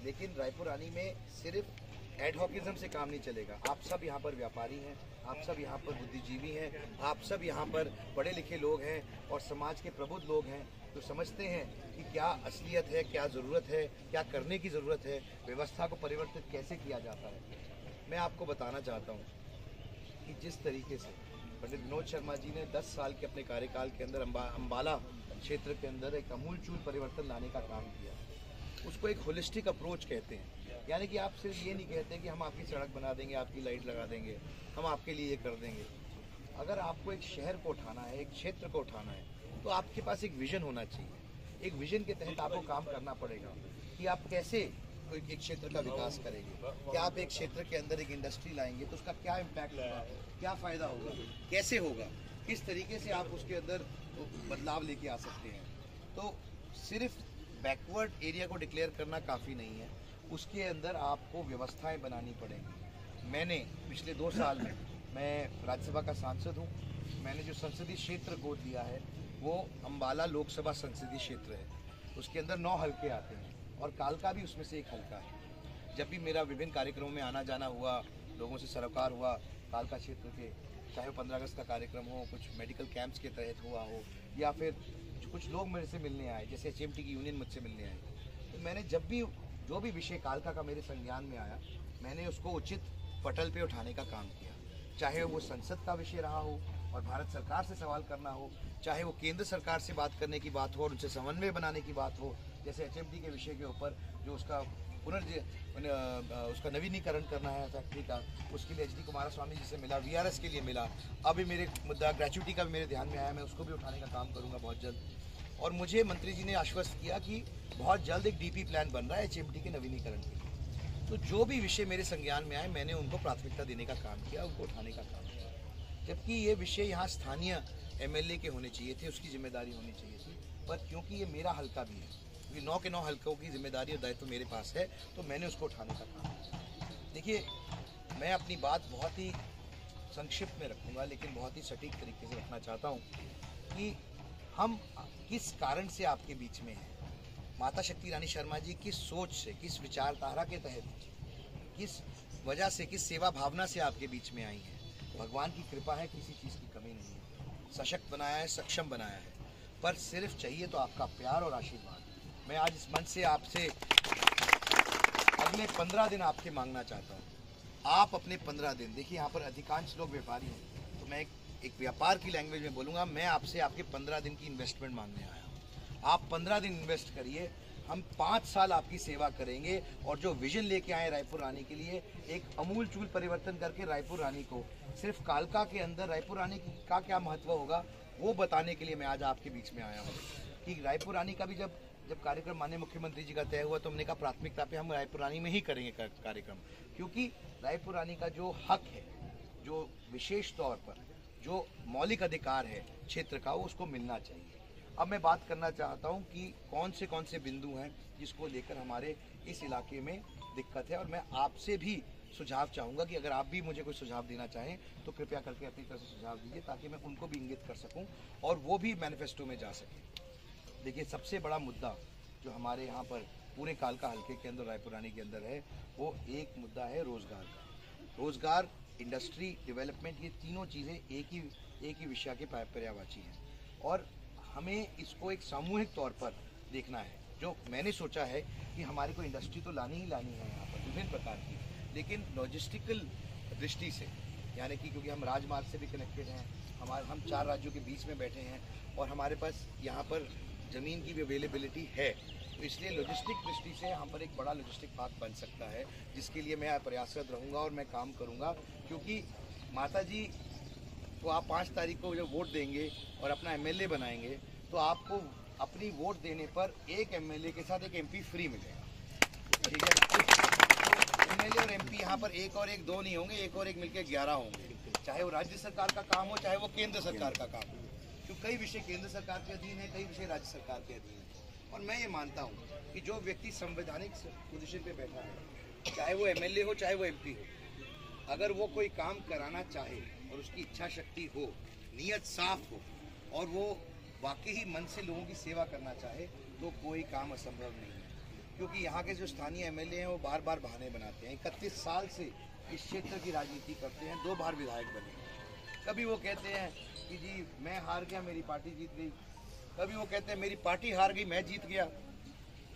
लेकिन रायपुर रानी में सिर्फ एडहॉकिज्म से काम नहीं चलेगा। आप सब यहाँ पर व्यापारी हैं, आप सब यहाँ पर बुद्धिजीवी हैं, आप सब यहाँ पर पढ़े लिखे लोग हैं और समाज के प्रबुद्ध लोग हैं, तो समझते हैं कि क्या असलियत है, क्या ज़रूरत है, क्या करने की ज़रूरत है, व्यवस्था को परिवर्तित कैसे किया जाता है। मैं आपको बताना चाहता हूँ कि जिस तरीके से पंडित विनोद शर्मा जी ने 10 साल के अपने कार्यकाल के अंदर अम्बाला क्षेत्र के अंदर एक अमूलचूल परिवर्तन लाने का काम किया, उसको एक होलिस्टिक अप्रोच कहते हैं। यानी कि आप सिर्फ ये नहीं कहते कि हम आपकी सड़क बना देंगे, आपकी लाइट लगा देंगे, हम आपके लिए ये कर देंगे। अगर आपको एक शहर को उठाना है, एक क्षेत्र को उठाना है, तो आपके पास एक विजन होना चाहिए। एक विजन के तहत आपको काम करना पड़ेगा कि आप कैसे एक क्षेत्र का विकास करेंगे, क्या आप एक क्षेत्र के अंदर एक इंडस्ट्री लाएंगे तो उसका क्या इम्पैक्ट होगा, क्या फ़ायदा होगा, कैसे होगा, किस तरीके से आप उसके अंदर बदलाव लेके आ सकते हैं। तो सिर्फ बैकवर्ड एरिया को डिक्लेयर करना काफ़ी नहीं है, उसके अंदर आपको व्यवस्थाएं बनानी पड़ेंगी। मैंने पिछले 2 साल में, मैं राज्यसभा का सांसद हूँ, मैंने जो संसदीय क्षेत्र गोद लिया है वो अम्बाला लोकसभा संसदीय क्षेत्र है। उसके अंदर 9 हल्के आते हैं और कालका भी उसमें से एक हल्का है। जब भी मेरा विभिन्न कार्यक्रमों में आना जाना हुआ, लोगों से सरोकार हुआ कालका क्षेत्र के, चाहे वो 15 अगस्त का कार्यक्रम हो, कुछ मेडिकल कैंप्स के तहत हुआ हो, या फिर कुछ लोग मेरे से मिलने आए, जैसे HMT की यूनियन मुझसे मिलने आए, तो मैंने जब भी जो भी विषय कालका का मेरे संज्ञान में आया, मैंने उसको उचित पटल पे उठाने का काम किया। चाहे वो संसद का विषय रहा हो और भारत सरकार से सवाल करना हो, चाहे वो केंद्र सरकार से बात करने की बात हो और उनसे समन्वय बनाने की बात हो, जैसे HMT के विषय के ऊपर जो उसका उसका नवीनीकरण करना है फैक्ट्री का, उसके लिए HD कुमारस्वामी जी से मिला, VRS के लिए मिला। अभी मेरे मुद्दा ग्रेच्युटी का भी मेरे ध्यान में आया, मैं उसको भी उठाने का काम करूँगा बहुत जल्द। और मुझे मंत्री जी ने आश्वस्त किया कि बहुत जल्द एक DP प्लान बन रहा है HMT के नवीनीकरण के लिए। तो जो भी विषय मेरे संज्ञान में आए, मैंने उनको प्राथमिकता देने का काम किया, उनको उठाने का काम किया। जबकि ये विषय यहाँ स्थानीय MLA के होने चाहिए थे, उसकी जिम्मेदारी होनी चाहिए थी, पर क्योंकि ये मेरा हल्का भी है, क्योंकि 9 के 9 हल्कों की जिम्मेदारी और दायित्व मेरे पास है, तो मैंने उसको उठाने का काम किया। देखिए, मैं अपनी बात बहुत ही संक्षिप्त में रखूँगा, लेकिन बहुत ही सटीक तरीके से रखना चाहता हूँ कि हम किस कारण से आपके बीच में हैं। माता शक्ति रानी शर्मा जी किस सोच से, किस विचारधारा के तहत, किस वजह से, किस सेवा भावना से आपके बीच में आई हैं। भगवान की कृपा है, किसी चीज़ की कमी नहीं है, सशक्त बनाया है, सक्षम बनाया है, पर सिर्फ चाहिए तो आपका प्यार और आशीर्वाद। मैं आज इस मंच से आपसे अगले 15 दिन आपके मांगना चाहता हूँ। आप अपने 15 दिन, देखिए यहाँ पर अधिकांश लोग व्यापारी हैं, तो मैं एक व्यापार की लैंग्वेज में बोलूँगा, मैं आपसे आपके 15 दिन की इन्वेस्टमेंट मांगने आया हूँ। आप 15 दिन इन्वेस्ट करिए, हम 5 साल आपकी सेवा करेंगे और जो विजन लेके आए रायपुर रानी के लिए, एक अमूलचूल परिवर्तन करके रायपुर रानी को, सिर्फ कालका के अंदर रायपुर रानी का क्या महत्व होगा वो बताने के लिए मैं आज आपके बीच में आया हूँ। कि रायपुर रानी का भी जब कार्यक्रम माननीय मुख्यमंत्री जी का तय हुआ, तो हमने कहा प्राथमिकता पे हम रायपुर रानी में ही करेंगे कार्यक्रम, क्योंकि रायपुर रानी का जो हक है, जो विशेष तौर पर जो मौलिक अधिकार है क्षेत्र का, वो उसको मिलना चाहिए। अब मैं बात करना चाहता हूं कि कौन से बिंदु हैं जिसको लेकर हमारे इस इलाके में दिक्कत है, और मैं आपसे भी सुझाव चाहूँगा कि अगर आप भी मुझे कोई सुझाव देना चाहें तो कृपया करके अपनी तरफ से सुझाव दीजिए, ताकि मैं उनको भी इंगित कर सकूँ और वो भी मैनिफेस्टो में जा सकें। देखिए, सबसे बड़ा मुद्दा जो हमारे यहाँ पर पूरे कालका हल्के के अंदर, रायपुर रानी के अंदर है, वो एक मुद्दा है रोज़गार का। रोज़गार, इंडस्ट्री, डेवलपमेंट, ये तीनों चीज़ें एक ही विषय के पर्यायवाची हैं, और हमें इसको एक सामूहिक तौर पर देखना है। जो मैंने सोचा है कि हमारे को इंडस्ट्री तो लानी ही लानी है यहाँ पर विभिन्न प्रकार की, लेकिन लॉजिस्टिकल दृष्टि से, यानी कि क्योंकि हम राजमार्ग से भी कनेक्टेड हैं, हम 4 राज्यों के बीच में बैठे हैं और हमारे पास यहाँ पर ज़मीन की भी अवेलेबिलिटी है, तो इसलिए लॉजिस्टिक दृष्टि से यहाँ पर एक बड़ा लॉजिस्टिक पार्क बन सकता है, जिसके लिए मैं प्रयासरत रहूँगा और मैं काम करूँगा। क्योंकि माता जी को आप 5 तारीख को जब वोट देंगे और अपना MLA बनाएंगे, तो आपको अपनी वोट देने पर एक MLA के साथ एक MP फ्री मिलेगा, ठीक है। तो MLA और MP यहाँ पर एक और एक 2 नहीं होंगे, एक और एक मिलकर 11 होंगे, चाहे वो राज्य सरकार का काम हो, चाहे वो केंद्र सरकार का काम हो, क्योंकि कई विषय केंद्र सरकार के अधीन है, कई विषय राज्य सरकार के अधीन है। और मैं ये मानता हूँ कि जो व्यक्ति संवैधानिक पोजीशन पे बैठा है, चाहे वो MLA हो, चाहे वो MP हो, अगर वो कोई काम कराना चाहे और उसकी इच्छा शक्ति हो, नीयत साफ हो और वो वाकई ही मन से लोगों की सेवा करना चाहे, तो कोई काम असंभव नहीं है। क्योंकि यहाँ के जो स्थानीय एमएलए हैं वो बार बार बहाने बनाते हैं। 31 साल से इस क्षेत्र की राजनीति करते हैं, 2 बार विधायक बने। कभी वो कहते हैं कि जी मैं हार गया, मेरी पार्टी जीत गई। कभी वो कहते हैं मेरी पार्टी हार गई, मैं जीत गया।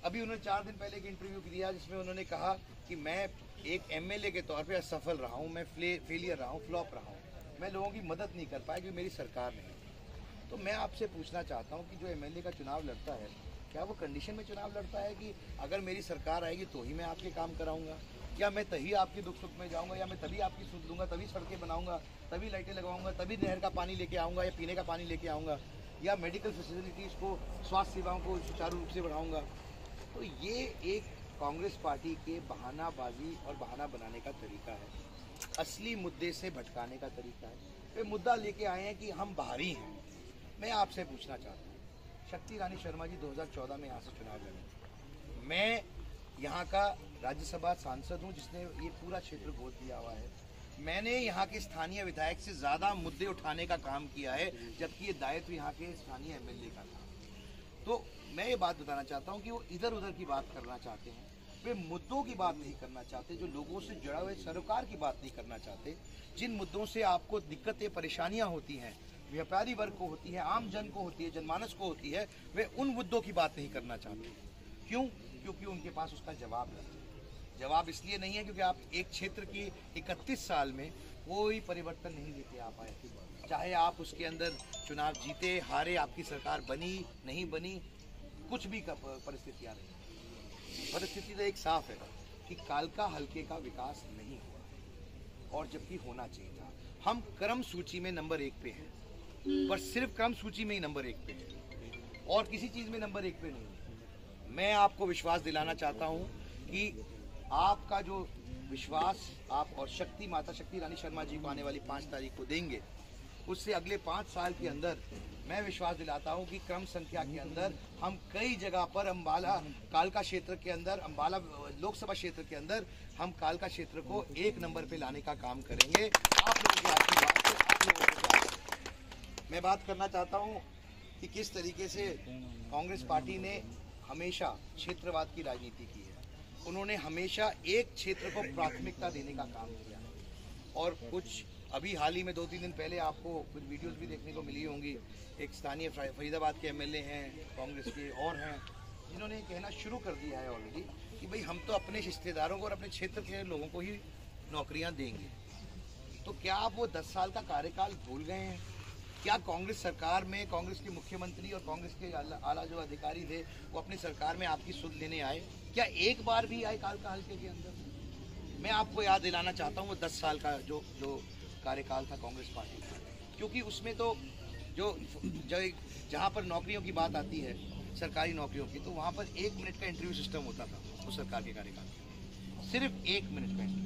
अभी उन्होंने 4 दिन पहले एक इंटरव्यू दिया जिसमें उन्होंने कहा कि मैं एक एमएलए के तौर पे असफल रहा हूँ, मैं फेलियर रहा हूँ, फ्लॉप रहा हूँ, मैं लोगों की मदद नहीं कर पाया क्योंकि मेरी सरकार नहीं। तो मैं आपसे पूछना चाहता हूँ कि जो एमएलए का चुनाव लड़ता है, क्या वो कंडीशन में चुनाव लड़ता है कि अगर मेरी सरकार आएगी तो ही मैं आपके काम कराऊंगा, या मैं तभी आपके दुख सुख में जाऊंगा, या मैं तभी आपकी सुन लूँगा, तभी सड़कें बनाऊंगा, तभी लाइटें लगवाऊंगा, तभी नहर का पानी लेके आऊँगा या पीने का पानी लेके आऊँगा, या मेडिकल फैसिलिटीज़ को, स्वास्थ्य सेवाओं को सुचारू रूप से बढ़ाऊँगा। तो ये एक कांग्रेस पार्टी के बहानाबाजी और बहाना बनाने का तरीका है, असली मुद्दे से भटकाने का तरीका है। वे मुद्दा लेके आए हैं कि हम बाहरी हैं। मैं आपसे पूछना चाहता हूँ, शक्ति रानी शर्मा जी 2014 में यहाँ से चुनाव लड़े। मैं यहाँ का राज्यसभा सांसद हूँ जिसने ये पूरा क्षेत्र गोद दिया हुआ है। मैंने यहाँ के स्थानीय विधायक से ज़्यादा मुद्दे उठाने का काम किया है, जबकि ये दायित्व यहाँ के स्थानीय एमएलए का था। तो मैं ये बात बताना चाहता हूँ कि वो इधर उधर की बात करना चाहते हैं, वे मुद्दों की बात नहीं करना चाहते, जो लोगों से जुड़ा हुए सरोकार की बात नहीं करना चाहते। जिन मुद्दों से आपको दिक्कतें परेशानियाँ होती हैं, व्यापारी वर्ग को होती है, आम जन को होती है, जनमानस को होती है, वे उन मुद्दों की बात नहीं करना चाहते। क्यों? क्योंकि उनके पास उसका जवाब है। जवाब इसलिए नहीं है क्योंकि आप एक क्षेत्र की 31 साल में कोई परिवर्तन नहीं लेके आ पाए। चाहे आप उसके अंदर चुनाव जीते हारे, आपकी सरकार बनी नहीं बनी, कुछ भी परिस्थितियाँ रही, परिस्थिति तो एक साफ है कि कालका हल्के का विकास नहीं हुआ, और जबकि होना चाहिए था। हम क्रम सूची में नंबर 1 पे हैं, पर सिर्फ क्रम सूची में ही नंबर 1 पे है और किसी चीज़ में नंबर 1 पे नहीं है। मैं आपको विश्वास दिलाना चाहता हूँ कि आपका जो विश्वास आप और शक्ति माता शक्ति रानी शर्मा जी को आने वाली 5 तारीख को देंगे, उससे अगले 5 साल के अंदर मैं विश्वास दिलाता हूं कि क्रम संख्या के अंदर हम कई जगह पर अम्बाला कालका क्षेत्र के अंदर, अम्बाला लोकसभा क्षेत्र के अंदर हम कालका क्षेत्र को 1 नंबर पे लाने का काम करेंगे। आप लोगों की आशीर्वाद से, आप लोगों के मैं बात करना चाहता हूं कि किस तरीके से कांग्रेस पार्टी ने हमेशा क्षेत्रवाद की राजनीति की है। उन्होंने हमेशा एक क्षेत्र को प्राथमिकता देने का काम किया, और कुछ अभी हाल ही में 2-3 दिन पहले आपको कुछ वीडियोस भी देखने को मिली होंगी। एक स्थानीय फरीदाबाद के एमएलए हैं कांग्रेस के, और हैं जिन्होंने कहना शुरू कर दिया है ऑलरेडी कि भाई हम तो अपने रिश्तेदारों को और अपने क्षेत्र के लोगों को ही नौकरियां देंगे। तो क्या आप वो 10 साल का कार्यकाल भूल गए हैं? क्या कांग्रेस सरकार में कांग्रेस के मुख्यमंत्री और कांग्रेस के आला जो अधिकारी थे वो अपनी सरकार में आपकी सुध लेने आए? क्या एक बार भी आए कालका हल्के के अंदर? मैं आपको याद दिलाना चाहता हूँ वो 10 साल का जो कार्यकाल था कांग्रेस पार्टी का, क्योंकि उसमें तो जो जहाँ पर नौकरियों की बात आती है, सरकारी नौकरियों की, तो वहाँ पर 1 मिनट का इंटरव्यू सिस्टम होता था उस सरकार के कार्यकाल में। सिर्फ 1 मिनट का इंटरव्यू।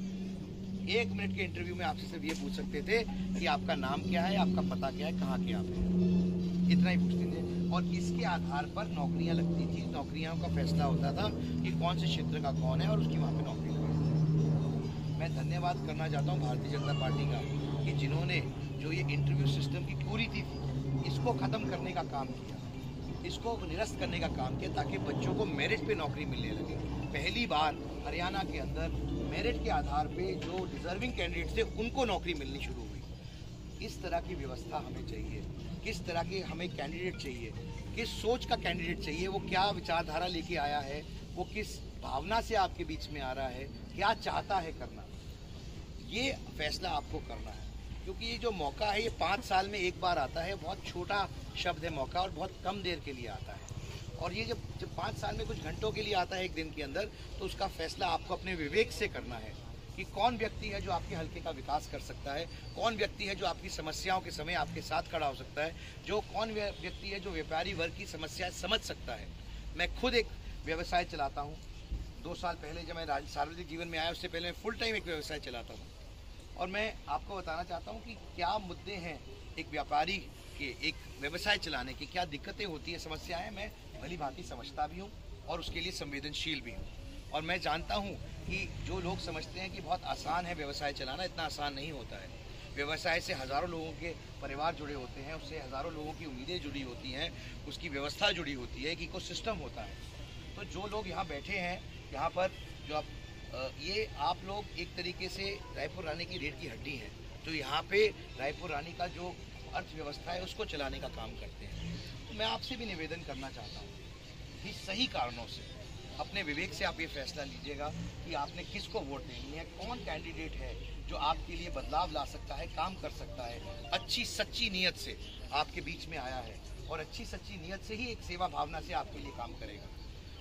1 मिनट के इंटरव्यू में आपसे सिर्फ ये पूछ सकते थे कि आपका नाम क्या है, आपका पता क्या है, कहाँ के आप हैं, इतना ही पूछते थे। और इसके आधार पर नौकरियाँ लगती थी, नौकरियों का फैसला होता था कि कौन से क्षेत्र का कौन है और उसकी वहाँ पे नौकरी लगी। मैं धन्यवाद करना चाहता हूँ भारतीय जनता पार्टी का कि जिन्होंने जो ये इंटरव्यू सिस्टम की कुरीति थी इसको ख़त्म करने का काम किया, इसको निरस्त करने का काम किया, ताकि बच्चों को मेरिट पे नौकरी मिलने लगे। पहली बार हरियाणा के अंदर मेरिट के आधार पे जो डिजर्विंग कैंडिडेट थे उनको नौकरी मिलनी शुरू हुई। इस तरह की व्यवस्था हमें चाहिए। किस तरह के हमें कैंडिडेट चाहिए, किस सोच का कैंडिडेट चाहिए, वो क्या विचारधारा लेके आया है, वो किस भावना से आपके बीच में आ रहा है, क्या चाहता है करना, ये फैसला आपको करना है। क्योंकि ये जो मौका है ये 5 साल में एक बार आता है, बहुत छोटा शब्द है मौका, और बहुत कम देर के लिए आता है। और ये जब 5 साल में कुछ घंटों के लिए आता है, एक दिन के अंदर, तो उसका फैसला आपको अपने विवेक से करना है कि कौन व्यक्ति है जो आपके हल्के का विकास कर सकता है, कौन व्यक्ति है जो आपकी समस्याओं के समय आपके साथ खड़ा हो सकता है, जो कौन व्यक्ति है जो व्यापारी वर्ग की समस्याएं समझ सकता है। मैं खुद एक व्यवसाय चलाता हूँ। 2 साल पहले जब मैं सार्वजनिक जीवन में आया, उससे पहले मैं फुल टाइम एक व्यवसाय चलाता हूँ। और मैं आपको बताना चाहता हूँ कि क्या मुद्दे हैं एक व्यापारी के, एक व्यवसाय चलाने की, क्या दिक्कतें होती है, समस्याएं मैं भली भांति समझता भी हूँ और उसके लिए संवेदनशील भी हूँ। और मैं जानता हूँ कि जो लोग समझते हैं कि बहुत आसान है व्यवसाय चलाना, इतना आसान नहीं होता है। व्यवसाय से हज़ारों लोगों के परिवार जुड़े होते हैं, उससे हज़ारों लोगों की उम्मीदें जुड़ी होती हैं, उसकी व्यवस्था जुड़ी होती है, एक इकोसिस्टम होता है। तो जो लोग यहाँ बैठे हैं, यहाँ पर जो ये आप लोग एक तरीके से रायपुर रानी की रीढ़ की हड्डी हैं, तो यहाँ पे रायपुर रानी का जो अर्थव्यवस्था है उसको चलाने का काम करते हैं। तो मैं आपसे भी निवेदन करना चाहता हूँ कि सही कारणों से अपने विवेक से आप ये फैसला लीजिएगा कि आपने किसको वोट देनी है, कौन कैंडिडेट है जो आपके लिए बदलाव ला सकता है, काम कर सकता है, अच्छी सच्ची नीयत से आपके बीच में आया है और अच्छी सच्ची नीयत से ही एक सेवा भावना से आपके लिए काम करेगा।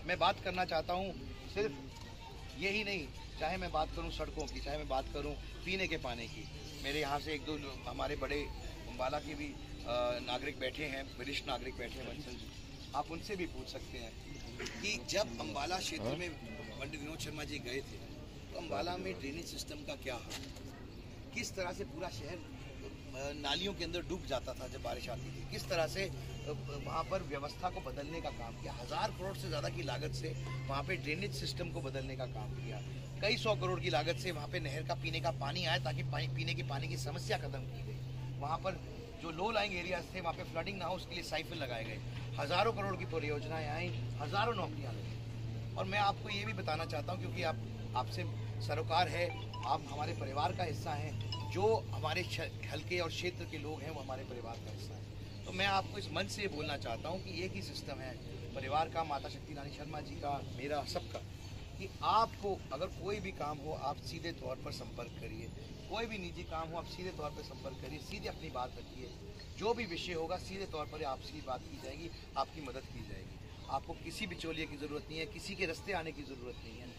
मैं बात करना चाहता हूँ सिर्फ यही नहीं, चाहे मैं बात करूँ सड़कों की, चाहे मैं बात करूँ पीने के पानी की। मेरे यहाँ से एक दो हमारे बड़े अम्बाला के भी नागरिक बैठे हैं, वरिष्ठ नागरिक बैठे हैं, बंसल जी, आप उनसे भी पूछ सकते हैं कि जब अम्बाला क्षेत्र में पंडित विनोद शर्मा जी गए थे तो अम्बाला में ड्रेनेज सिस्टम का क्या हाल, किस तरह से पूरा शहर नालियों के अंदर डूब जाता था जब बारिश आती थी, किस तरह से वहाँ पर व्यवस्था को बदलने का काम किया। 1000 करोड़ से ज़्यादा की लागत से वहाँ पे ड्रेनेज सिस्टम को बदलने का काम किया। कई 100 करोड़ की लागत से वहाँ पे नहर का पीने का पानी आया ताकि पीने के पानी की समस्या खत्म की गई। वहाँ पर जो लो लाइंग एरियाज थे वहाँ पे फ्लडिंग ना हो उसके लिए साइफन लगाए गए। हज़ारों करोड़ की परियोजनाएं आई, हज़ारों नौकरियाँ लगी। और मैं आपको ये भी बताना चाहता हूँ क्योंकि आपसे सरोकार है, आप हमारे परिवार का हिस्सा हैं, जो हमारे हल्के और क्षेत्र के लोग हैं वो हमारे परिवार का हिस्सा है। तो मैं आपको इस मंच से बोलना चाहता हूँ कि एक ही सिस्टम है परिवार का, माता शक्ति रानी शर्मा जी का, मेरा, सबका, कि आपको अगर कोई भी काम हो आप सीधे तौर पर संपर्क करिए, कोई भी निजी काम हो आप सीधे तौर पर संपर्क करिए, सीधे अपनी बात रखिए, जो भी विषय होगा सीधे तौर पर आपसे बात की जाएगी, आपकी मदद की जाएगी। आपको किसी बिचौलिए की ज़रूरत नहीं है, किसी के रास्ते आने की ज़रूरत नहीं है।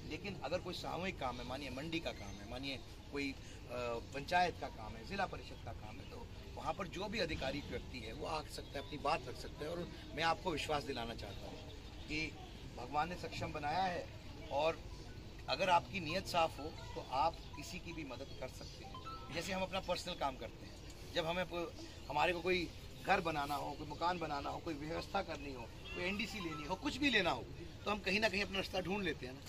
लेकिन अगर कोई सामूहिक काम है, मानिए मंडी का काम है, मानिए कोई पंचायत का काम है, ज़िला परिषद का काम है, तो वहाँ पर जो भी अधिकारी व्यक्ति है वो आ सकता है, अपनी बात रख सकता है। और मैं आपको विश्वास दिलाना चाहता हूँ कि भगवान ने सक्षम बनाया है और अगर आपकी नीयत साफ़ हो तो आप किसी की भी मदद कर सकते हैं। जैसे हम अपना पर्सनल काम करते हैं, जब हमारे को कोई घर बनाना हो, कोई मकान बनाना हो, कोई व्यवस्था करनी हो, कोई एनडीसी लेनी हो, कुछ भी लेना हो, तो हम कहीं ना कहीं अपना रास्ता ढूंढ लेते हैं ना।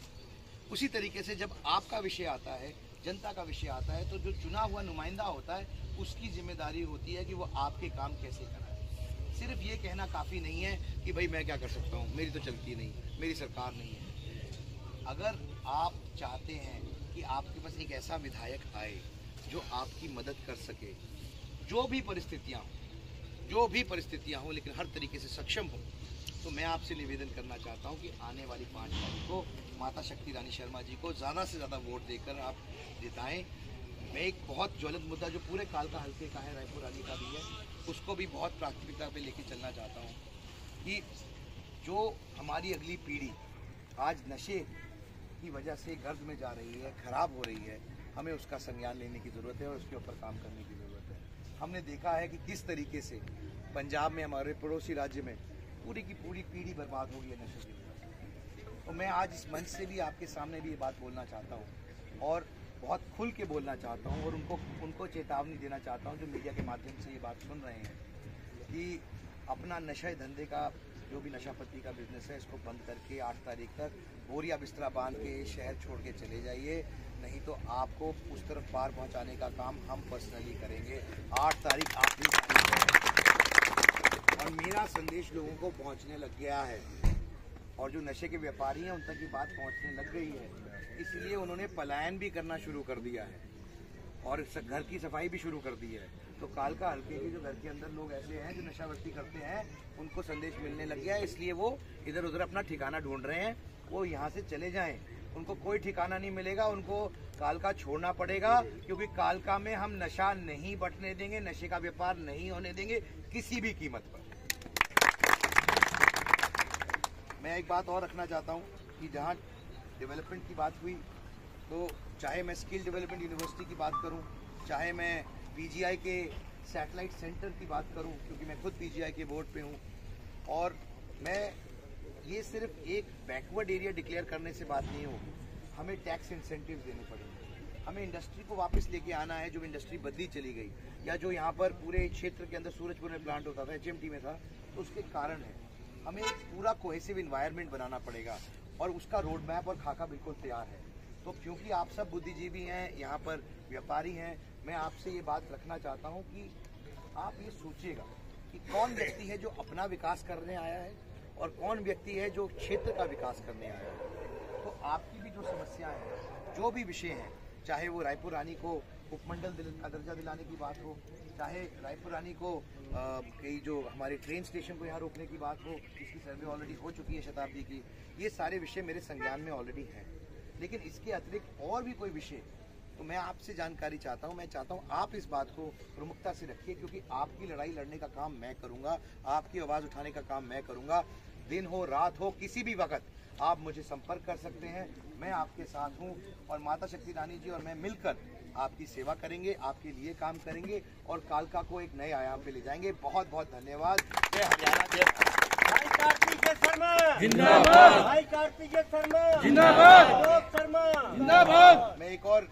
उसी तरीके से जब आपका विषय आता है, जनता का विषय आता है, तो जो चुना हुआ नुमाइंदा होता है उसकी जिम्मेदारी होती है कि वो आपके काम कैसे कराए। सिर्फ ये कहना काफ़ी नहीं है कि भाई मैं क्या कर सकता हूँ, मेरी तो चलती नहीं, मेरी सरकार नहीं है। अगर आप चाहते हैं कि आपके पास एक ऐसा विधायक आए जो आपकी मदद कर सके, जो भी परिस्थितियाँ हों लेकिन हर तरीके से सक्षम हो, तो मैं आपसे निवेदन करना चाहता हूं कि आने वाली 5 तारीख को माता शक्ति रानी शर्मा जी को ज़्यादा से ज़्यादा वोट देकर आप जिताएं। मैं एक बहुत ज्वलंत मुद्दा जो पूरे कालका हल्के का है, रायपुर रानी का भी है, उसको भी बहुत प्राथमिकता पे लेके चलना चाहता हूं कि जो हमारी अगली पीढ़ी आज नशे की वजह से गर्द में जा रही है, ख़राब हो रही है, हमें उसका संज्ञान लेने की ज़रूरत है और उसके ऊपर काम करने की ज़रूरत है। हमने देखा है कि किस तरीके से पंजाब में, हमारे पड़ोसी राज्य में पूरी की पूरी पीढ़ी बर्बाद हो गई है नशे की वजह से। तो मैं आज इस मंच से भी आपके सामने भी ये बात बोलना चाहता हूँ और बहुत खुल के बोलना चाहता हूँ और उनको चेतावनी देना चाहता हूँ जो मीडिया के माध्यम से ये बात सुन रहे हैं कि अपना नशे धंधे का जो भी नशापत्ती का बिजनेस है इसको बंद करके 8 तारीख तक बोरिया बिस्तरा बांध के शहर छोड़ के चले जाइए, नहीं तो आपको उस तरफ पार पहुंचाने का काम हम पर्सनली करेंगे। 8 तारीख आखिरी तारीख है और मेरा संदेश लोगों को पहुंचने लग गया है और जो नशे के व्यापारी हैं उन तक ये बात पहुंचने लग गई है, इसलिए उन्होंने पलायन भी करना शुरू कर दिया है और घर की सफाई भी शुरू कर दी है। तो कालका हल्के के जो घर के अंदर लोग ऐसे हैं जो नशावस्ती करते हैं उनको संदेश मिलने लग गया है, इसलिए वो इधर उधर अपना ठिकाना ढूंढ रहे हैं। वो यहाँ से चले जाएं, उनको कोई ठिकाना नहीं मिलेगा, उनको कालका छोड़ना पड़ेगा क्योंकि कालका में हम नशा नहीं बंटने देंगे, नशे का व्यापार नहीं होने देंगे किसी भी कीमत पर। मैं एक बात और रखना चाहता हूँ कि जहाँ डेवलपमेंट की बात हुई तो चाहे मैं स्किल डेवलपमेंट यूनिवर्सिटी की बात करूँ, चाहे मैं पीजीआई के सैटेलाइट सेंटर की बात करूं, क्योंकि मैं खुद पीजीआई के बोर्ड पे हूं, और मैं ये सिर्फ एक बैकवर्ड एरिया डिक्लेयर करने से बात नहीं होगी, हमें टैक्स इंसेंटिव्स देने पड़ेंगे, हमें इंडस्ट्री को वापस लेके आना है। जो इंडस्ट्री बदली चली गई या जो यहाँ पर पूरे क्षेत्र के अंदर सूरजपुर में प्लांट होता था, एचएमटी में था, तो उसके कारण है हमें एक पूरा कोहेसिव इन्वायरमेंट बनाना पड़ेगा और उसका रोड मैप और खाका बिल्कुल तैयार है। तो क्योंकि आप सब बुद्धिजीवी हैं, यहाँ पर व्यापारी हैं, मैं आपसे ये बात रखना चाहता हूँ कि आप ये सोचिएगा कि कौन व्यक्ति है जो अपना विकास करने आया है और कौन व्यक्ति है जो क्षेत्र का विकास करने आया है। तो आपकी भी जो समस्याएं हैं, जो भी विषय हैं, चाहे वो रायपुर रानी को उपमंडल का दर्जा दिलाने की बात हो, चाहे रायपुर रानी को कई जो हमारे ट्रेन स्टेशन को यहाँ रोकने की बात हो, इसकी सर्वे ऑलरेडी हो चुकी है शताब्दी की, ये सारे विषय मेरे संज्ञान में ऑलरेडी हैं। लेकिन इसके अतिरिक्त और भी कोई विषय तो मैं आपसे जानकारी चाहता हूं। मैं चाहता हूं आप इस बात को प्रमुखता से रखिए, क्योंकि आपकी लड़ाई लड़ने का काम मैं करूंगा, आपकी आवाज़ उठाने का काम मैं करूंगा। दिन हो रात हो किसी भी वक्त आप मुझे संपर्क कर सकते हैं, मैं आपके साथ हूं और माता शक्ति रानी जी और मैं मिलकर आपकी सेवा करेंगे, आपके लिए काम करेंगे और कालका को एक नए आयाम पे ले जाएंगे। बहुत बहुत धन्यवाद। जय हरियाणा, जय भारत। भाई कार्तिकेय शर्मा जिंदाबाद, भाई कार्तिकेय शर्मा जिंदाबाद, अशोक शर्मा जिंदाबाद। मैं एक और